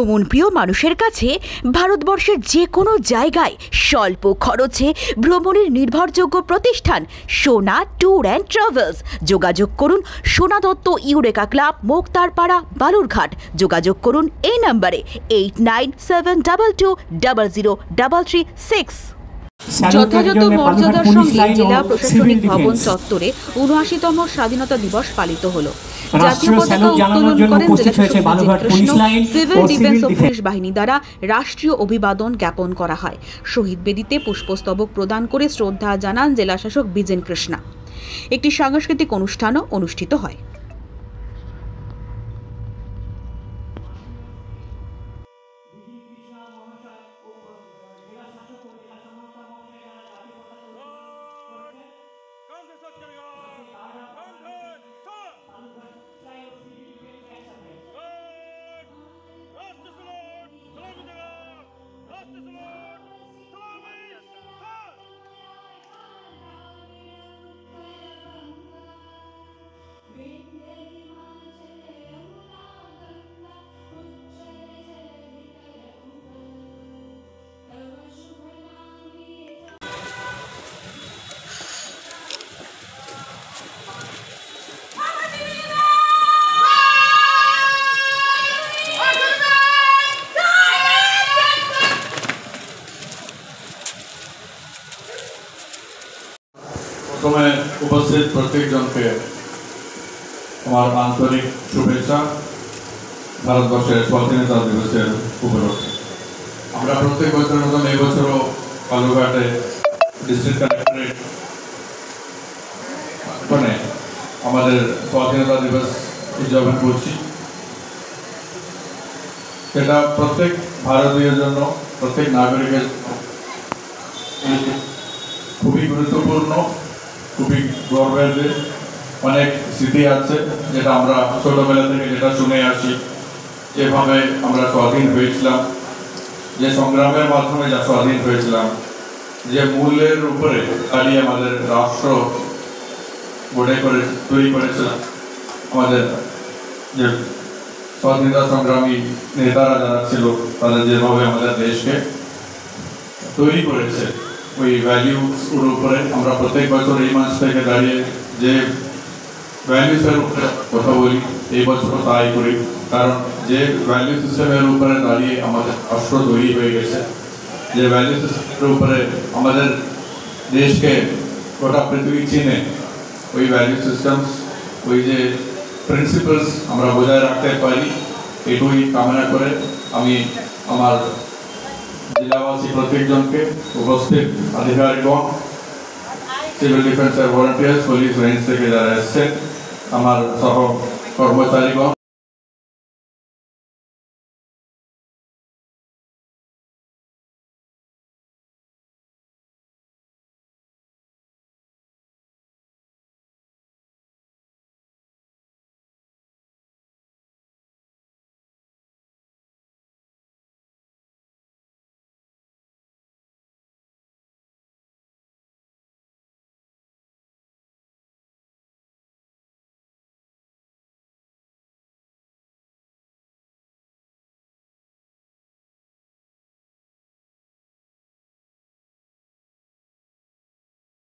ভ্রমণপ্রিয় মানুষের কাছে ভারতবর্ষের যে কোনো জায়গায় স্বল্প খরচে ভ্রমণের নির্ভরযোগ্য প্রতিষ্ঠান সোনা ট্যুর অ্যান্ড ট্রাভেলস। যোগাযোগ করুন সোনা দত্ত ইউরেকা ক্লাব, মোক্তারপাড়া, বালুরঘাট। যোগাযোগ করুন এই নম্বরে 8972203336। যথাযথ মর্যাদার সঙ্গে জেলা প্রশাসনিক ভবন চত্বরে ৭৯তম স্বাধীনতা দিবস পালিত হলো। জাতীয় পতাকা উত্তোলন করেন জেলাশাসক বিজিত কৃষ্ণ। সিভিল ডিফেন্স ও পুলিশ বাহিনী দ্বারা রাষ্ট্রীয় অভিবাদন জ্ঞাপন করা হয়। শহীদ বেদিতে পুষ্পস্তবক প্রদান করে শ্রদ্ধা জানান জেলাশাসক বিজিত কৃষ্ণ। একটি সাংস্কৃতিক অনুষ্ঠানও অনুষ্ঠিত হয়। প্রথমে উপস্থিত প্রত্যেকজনকে আমার আন্তরিক শুভেচ্ছা ভারতবর্ষের স্বাধীনতা দিবসের উপলক্ষে। আমরা প্রত্যেক বছরের মতন এই বছরও বালুরঘাটে ডিস্ট্রিক্ট কালেক্টরেট ওখানে আমাদের স্বাধীনতা দিবস উদযাপন করছি। সেটা প্রত্যেক ভারতীয়ের জন্য, প্রত্যেক নাগরিকের খুবই গুরুত্বপূর্ণ, খুবই গর্বের। অনেক স্মৃতি আছে যেটা আমরা ছোটবেলা থেকে যেটা শুনে আসি, যেভাবে আমরা স্বাধীন হয়েছিলাম, যে সংগ্রামের মাধ্যমে যা স্বাধীন হয়েছিলাম, যে মূল্যের উপরে দাঁড়িয়ে আমাদের রাষ্ট্র তৈরি করেছিলাম। আমাদের যে স্বাধীনতা সংগ্রামী নেতারা যারা ছিল, তারা যেভাবে আমাদের দেশকে তৈরি করেছে, ওই ভ্যালিউসগুলোর উপরে আমরা প্রত্যেক বছর এই মাস থেকে দাঁড়িয়ে যে ভ্যালিউসের উপরে কথা বলি, এই বছরও তাই করি। কারণ যে ভ্যালিউ সিস্টেমের উপরে দাঁড়িয়ে আমাদের রাষ্ট্র তৈরি হয়ে গেছে, যে ভ্যালিউ সিস্টেমের উপরে আমাদের দেশকে গোটা পৃথিবী চিনে, ওই ভ্যালিউ সিস্টেমস, ওই যে প্রিন্সিপালস আমরা বজায় রাখতে পারি, এটুকুই কামনা করে আমি আমার জেলাবাসী প্রত্যেকজনকে, উপস্থিত আধিকারিকগণ, সিভিল ডিফেন্সের ভলান্টিয়ার্স, পুলিশ রেঞ্জ থেকে যারা এসছেন, আমার সহ কর্মচারীগণ,